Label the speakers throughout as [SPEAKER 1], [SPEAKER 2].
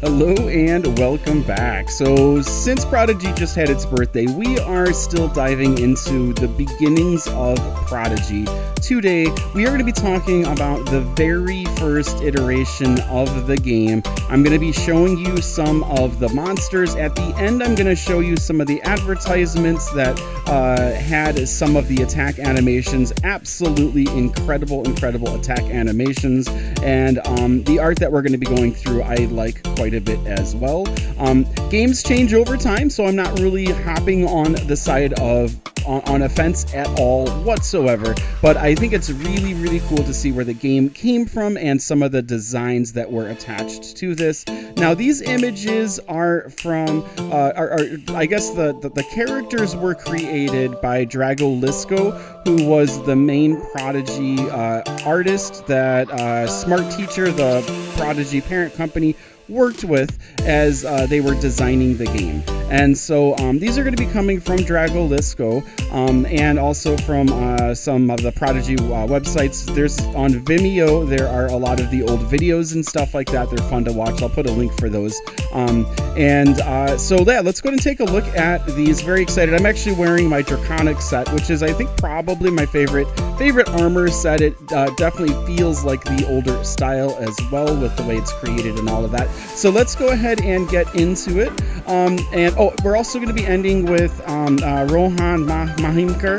[SPEAKER 1] Hello and welcome back. So since Prodigy just had its birthday, we are still diving into the beginnings of Prodigy. Today, we are going to be talking about the very first iteration of the game. I'm going to be showing you some of the monsters. At the end, I'm going to show you some of the advertisements that had some of the attack animations. Absolutely incredible attack animations. And the art that we're going to be going through, I like quite a bit as well. Games change over time, so I'm not really hopping on the side of on a fence at all whatsoever, but I think it's really cool to see where the game came from and some of the designs that were attached to this. Now these images are from I guess the characters were created by Drago Lisco, who was the main Prodigy artist that Smart Teacher, the Prodigy parent company, worked with as they were designing the game. And so these are going to be coming from Drago Lisco and also from some of the Prodigy websites. There's on Vimeo, there are a lot of the old videos and stuff like that. They're fun to watch. I'll put a link for those. So yeah, let's go ahead and take a look at these. Very excited. I'm actually wearing my Draconic set, which is I think probably my favorite armor set. It definitely feels like the older style as well with the way it's created and all of that. So let's go ahead and get into it. We're also going to be ending with Rohan Mahimkar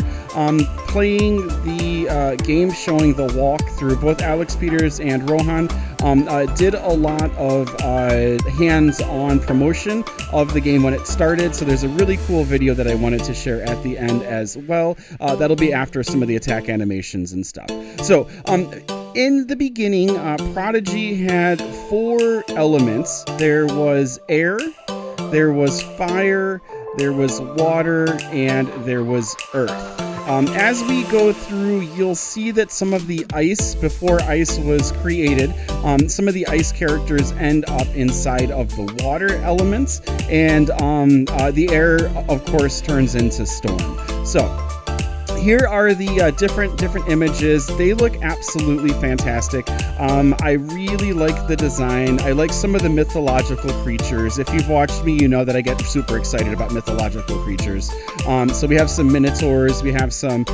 [SPEAKER 1] playing the game, showing the walkthrough. Both Alex Peters and Rohan did a lot of hands-on promotion of the game when it started. So there's a really cool video that I wanted to share at the end as well. That'll be after some of the attack animations and stuff. So in the beginning, Prodigy had 4 elements. There was air, there was fire, there was water, and there was earth. As we go through, you'll see that some of the ice, before ice was created, some of the ice characters end up inside of the water elements, and the air, of course, turns into storm. So here are the different images. They look absolutely fantastic. I really like the design. I like some of the mythological creatures. If you've watched me, you know that I get super excited about mythological creatures. So we have some minotaurs, we have some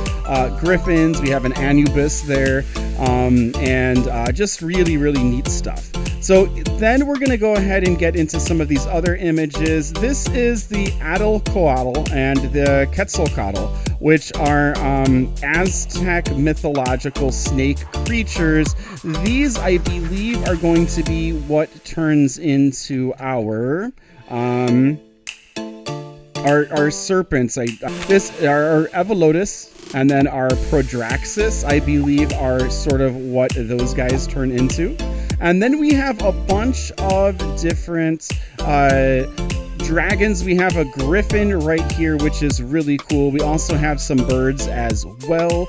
[SPEAKER 1] griffins, we have an Anubis there, and just really neat stuff. So then we're going to go ahead and get into some of these other images. This is the Adelcoatl and the Quetzalcoatl, which are Aztec mythological snake creatures. These, I believe, are going to be what turns into our serpents. Our Evolutus and then our Prodraxis, I believe, are sort of what those guys turn into. And then we have a bunch of different dragons. We have a griffin right here, which is really cool. We also have some birds as well.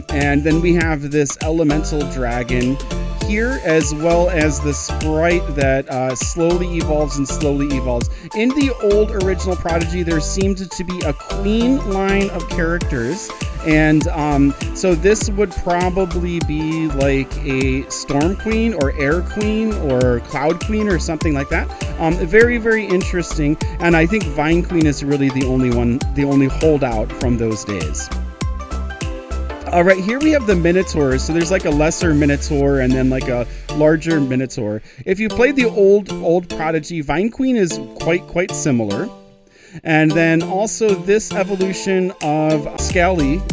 [SPEAKER 1] And then we have this elemental dragon here, as well as the sprite that slowly evolves. In the old original Prodigy, there seemed to be a queen line of characters, and so this would probably be like a storm queen or air queen or cloud queen or something like that. Very interesting, and I think Vine Queen is really the only holdout from those days. All right, here we have the Minotaurs. So there's like a lesser Minotaur and then like a larger Minotaur. If you played the old Prodigy, Vine Queen is quite similar. And then also this evolution of Scaly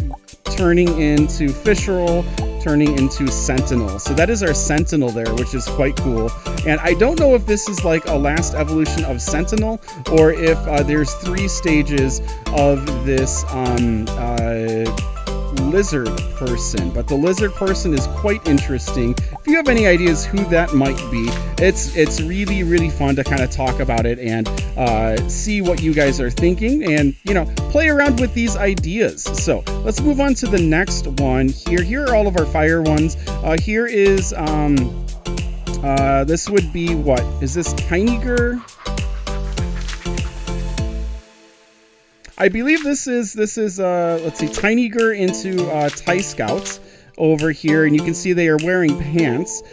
[SPEAKER 1] turning into Fisherel, turning into Sentinel. So that is our Sentinel there, which is quite cool. And I don't know if this is like a last evolution of Sentinel or if there's 3 stages of this lizard person, but the lizard person is quite interesting. If you have any ideas who that might be, it's really fun to kind of talk about it and see what you guys are thinking and, you know, play around with these ideas. So let's move on to the next one here. Here are all of our fire ones. Here is this would be, what is this, Tinyger? I believe this is let's see, Tinyger into Tie Scouts. over here, and you can see they are wearing pants,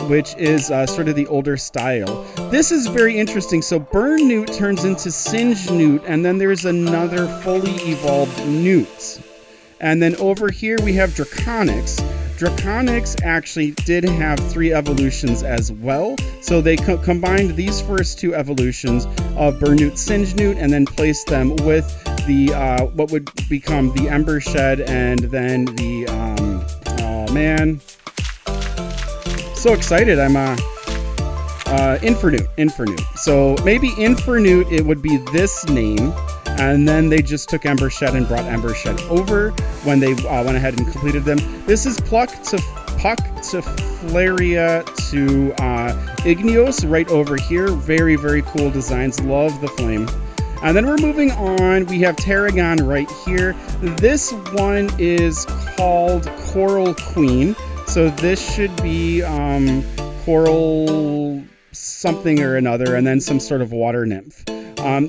[SPEAKER 1] which is sort of the older style. This is very interesting. So Burn Newt turns into Singe Newt, and then there's another fully evolved Newt. And then over here we have Draconics. Draconics actually did have 3 evolutions as well. So they combined these first 2 evolutions of Burn Newt, Singe Newt, and then placed them with the what would become the Ember Shed, and then the oh man, so excited. I'm Infernewt. So maybe Infernewt, it would be this name. And then they just took Ember Shed and brought Ember Shed over when they went ahead and completed them. This is Puck to Flaria to Igneos right over here. Very, very cool designs. Love the flame. And then we're moving on. We have Tarragon right here. This one is called Coral Queen. So this should be Coral something or another, and then some sort of water nymph.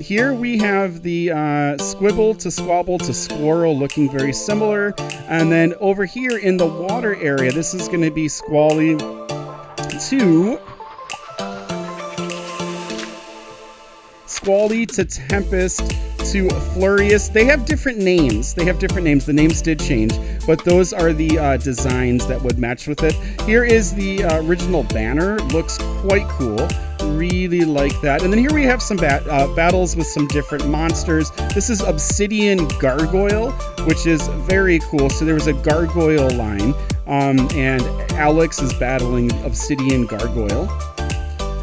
[SPEAKER 1] Here we have the Squibble to Squabble to Squirrel, looking very similar. And then over here in the water area, this is going to be Squally to Tempest to Flurious. They have different names. The names did change, but those are the designs that would match with it. Here is the original banner. Looks quite cool. Really like that. And then here we have some battles with some different monsters. This is Obsidian Gargoyle, which is very cool. So there was a gargoyle line, and Alex is battling Obsidian Gargoyle.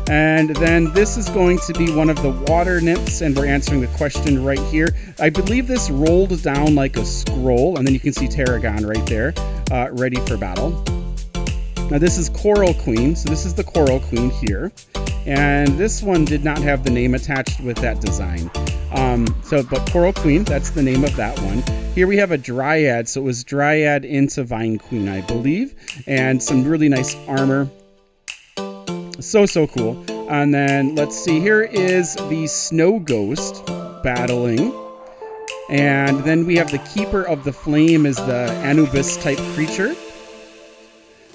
[SPEAKER 1] And then this is going to be one of the water nymphs, and we're answering the question right here. I believe this rolled down like a scroll, and then you can see Tarragon right there, ready for battle. Now this is Coral Queen, so this is the Coral Queen here. And this one did not have the name attached with that design. But Coral Queen, that's the name of that one. Here we have a Dryad, so it was Dryad into Vine Queen, I believe. And some really nice armor. So cool. And then let's see, here is the Snow Ghost battling. And then we have the Keeper of the Flame is the Anubis type creature.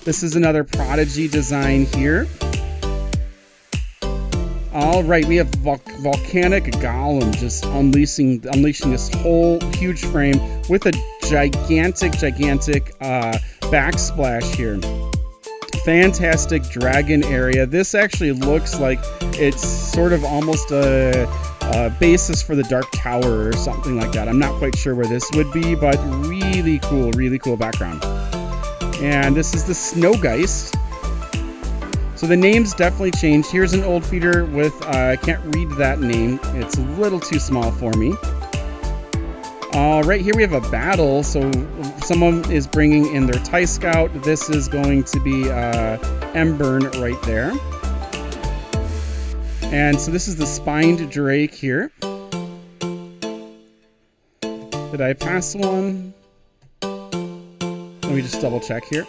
[SPEAKER 1] This is another Prodigy design here. All right, we have Volcanic Golem just unleashing this whole huge frame with a gigantic backsplash here. Fantastic dragon area. This actually looks like it's sort of almost a basis for the Dark Tower or something like that. I'm not quite sure where this would be, but really cool background. And this is the Snowgeist. So the names definitely changed. Here's an old feeder with, I can't read that name. It's a little too small for me. All right, here we have a battle. So someone is bringing in their TIE Scout. This is going to be Embern right there. And so this is the Spined Drake here. Did I pass one? Let me just double check here.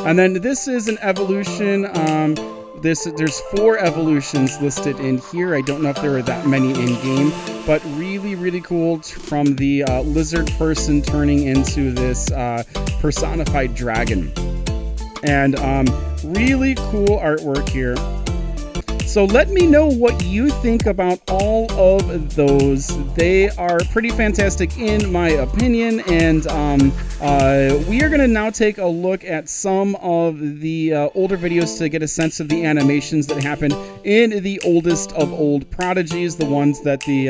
[SPEAKER 1] And then this is an evolution. There's 4 evolutions listed in here. I don't know if there are that many in game, but really cool from the lizard person turning into this personified dragon. And really cool artwork here. So let me know what you think about all of those. They are pretty fantastic in my opinion. And we are going to now take a look at some of the older videos to get a sense of the animations that happened in the oldest of old prodigies, the ones that the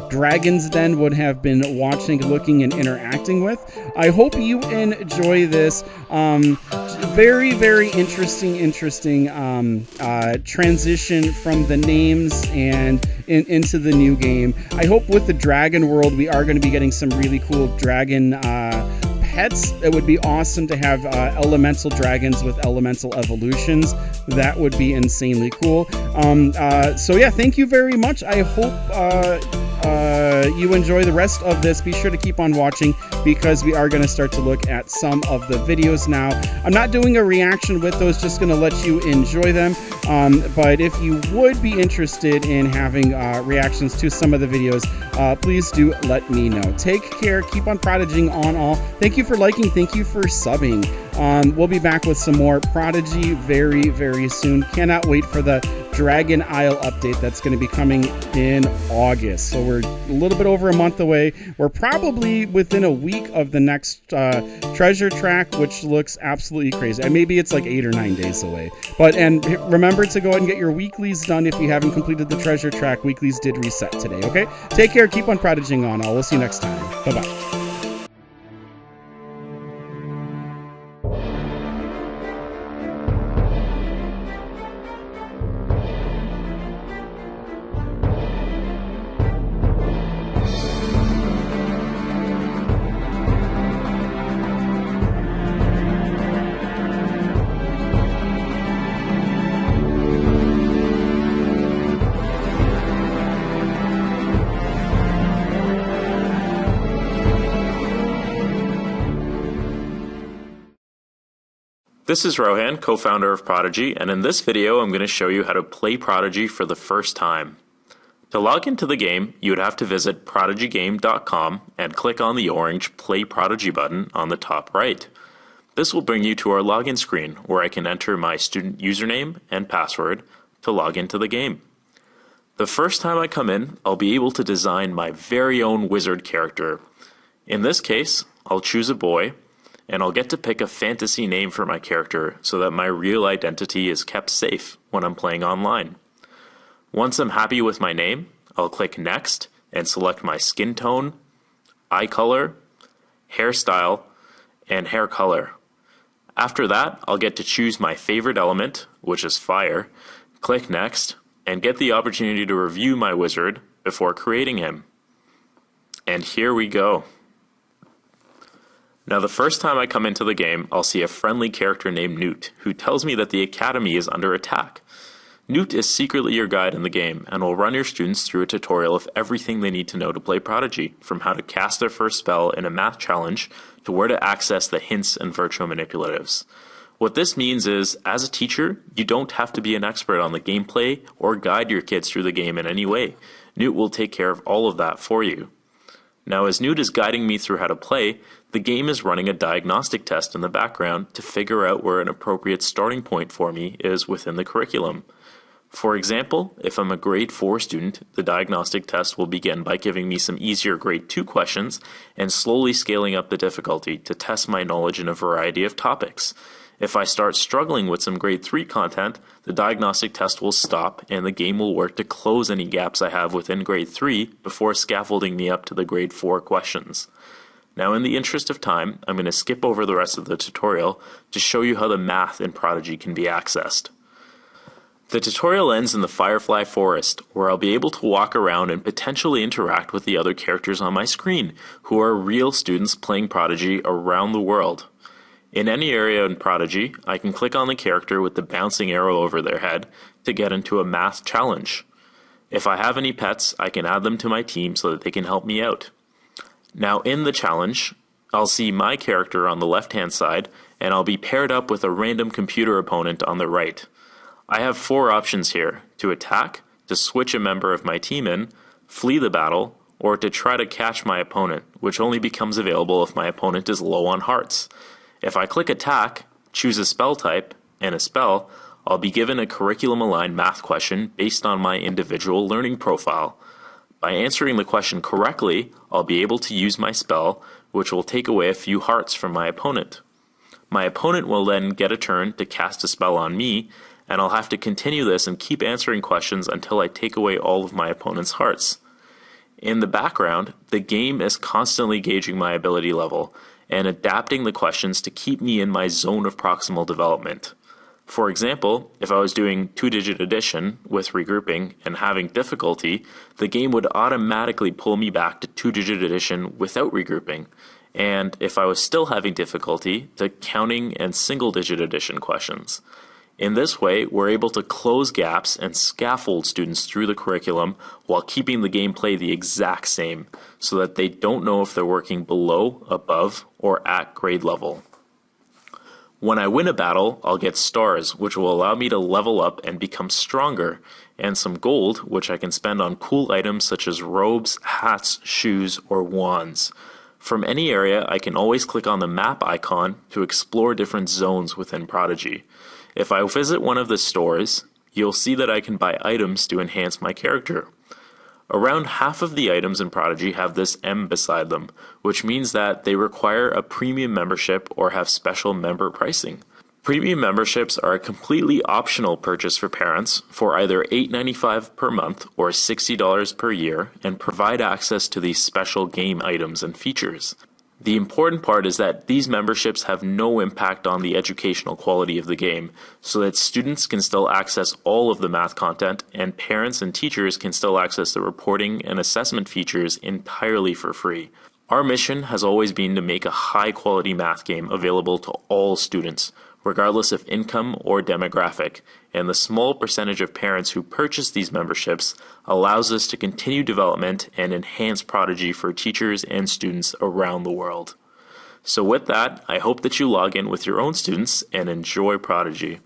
[SPEAKER 1] Dragon's Den would have been watching, looking, and interacting with. I hope you enjoy this. Very interesting transition from the names and into the new game. I hope with the Dragon World we are going to be getting some really cool dragon pets. It would be awesome to have elemental dragons with elemental evolutions. That would be insanely cool. So yeah, thank you very much. I hope you enjoy the rest of this, be sure to keep on watching because we are going to start to look at some of the videos now. I'm not doing a reaction with those, just going to let you enjoy them. But if you would be interested in having reactions to some of the videos, please do let me know. Take care. Keep on prodiging on all. Thank you for liking. Thank you for subbing. We'll be back with some more Prodigy very, very soon. Cannot wait for the Dragon Isle update that's going to be coming in August. So we're a little bit over a month away. We're probably within a week of the next treasure track, which looks absolutely crazy. And maybe it's like 8 or 9 days away. And remember to go ahead and get your weeklies done if you haven't completed the treasure track. Weeklies did reset today, okay? Take care. Keep on prodiging on all. We'll see you next time. Bye-bye.
[SPEAKER 2] This is Rohan, co-founder of Prodigy, and in this video I'm going to show you how to play Prodigy for the first time. To log into the game, you would have to visit prodigygame.com and click on the orange Play Prodigy button on the top right. This will bring you to our login screen where I can enter my student username and password to log into the game. The first time I come in, I'll be able to design my very own wizard character. In this case, I'll choose a boy, and I'll get to pick a fantasy name for my character so that my real identity is kept safe when I'm playing online. Once I'm happy with my name, I'll click Next and select my skin tone, eye color, hairstyle, and hair color. After that, I'll get to choose my favorite element, which is fire, click Next, and get the opportunity to review my wizard before creating him. And here we go. Now the first time I come into the game, I'll see a friendly character named Newt, who tells me that the academy is under attack. Newt is secretly your guide in the game, and will run your students through a tutorial of everything they need to know to play Prodigy, from how to cast their first spell in a math challenge, to where to access the hints and virtual manipulatives. What this means is, as a teacher, you don't have to be an expert on the gameplay or guide your kids through the game in any way. Newt will take care of all of that for you. Now, as Newt is guiding me through how to play, the game is running a diagnostic test in the background to figure out where an appropriate starting point for me is within the curriculum. For example, if I'm a grade 4 student, the diagnostic test will begin by giving me some easier grade 2 questions and slowly scaling up the difficulty to test my knowledge in a variety of topics. If I start struggling with some grade 3 content, the diagnostic test will stop and the game will work to close any gaps I have within grade 3 before scaffolding me up to the grade 4 questions. Now, in the interest of time, I'm going to skip over the rest of the tutorial to show you how the math in Prodigy can be accessed. The tutorial ends in the Firefly Forest, where I'll be able to walk around and potentially interact with the other characters on my screen, who are real students playing Prodigy around the world. In any area in Prodigy, I can click on the character with the bouncing arrow over their head to get into a math challenge. If I have any pets, I can add them to my team so that they can help me out. Now in the challenge, I'll see my character on the left-hand side, and I'll be paired up with a random computer opponent on the right. I have 4 options here: to attack, to switch a member of my team in, flee the battle, or to try to catch my opponent, which only becomes available if my opponent is low on hearts. If I click attack, choose a spell type, and a spell, I'll be given a curriculum-aligned math question based on my individual learning profile. By answering the question correctly, I'll be able to use my spell, which will take away a few hearts from my opponent. My opponent will then get a turn to cast a spell on me, and I'll have to continue this and keep answering questions until I take away all of my opponent's hearts. In the background, the game is constantly gauging my ability level and adapting the questions to keep me in my zone of proximal development. For example, if I was doing 2-digit addition with regrouping and having difficulty, the game would automatically pull me back to 2-digit addition without regrouping. And if I was still having difficulty, to counting and single-digit addition questions. In this way, we're able to close gaps and scaffold students through the curriculum while keeping the gameplay the exact same, so that they don't know if they're working below, above, or at grade level. When I win a battle, I'll get stars, which will allow me to level up and become stronger, and some gold, which I can spend on cool items such as robes, hats, shoes, or wands. From any area, I can always click on the map icon to explore different zones within Prodigy. If I visit one of the stores, you'll see that I can buy items to enhance my character. Around half of the items in Prodigy have this M beside them, which means that they require a premium membership or have special member pricing. Premium memberships are a completely optional purchase for parents for either $8.95 per month or $60 per year and provide access to these special game items and features. The important part is that these memberships have no impact on the educational quality of the game, so that students can still access all of the math content and parents and teachers can still access the reporting and assessment features entirely for free. Our mission has always been to make a high-quality math game available to all students, regardless of income or demographic, and the small percentage of parents who purchase these memberships allows us to continue development and enhance Prodigy for teachers and students around the world. So with that, I hope that you log in with your own students and enjoy Prodigy.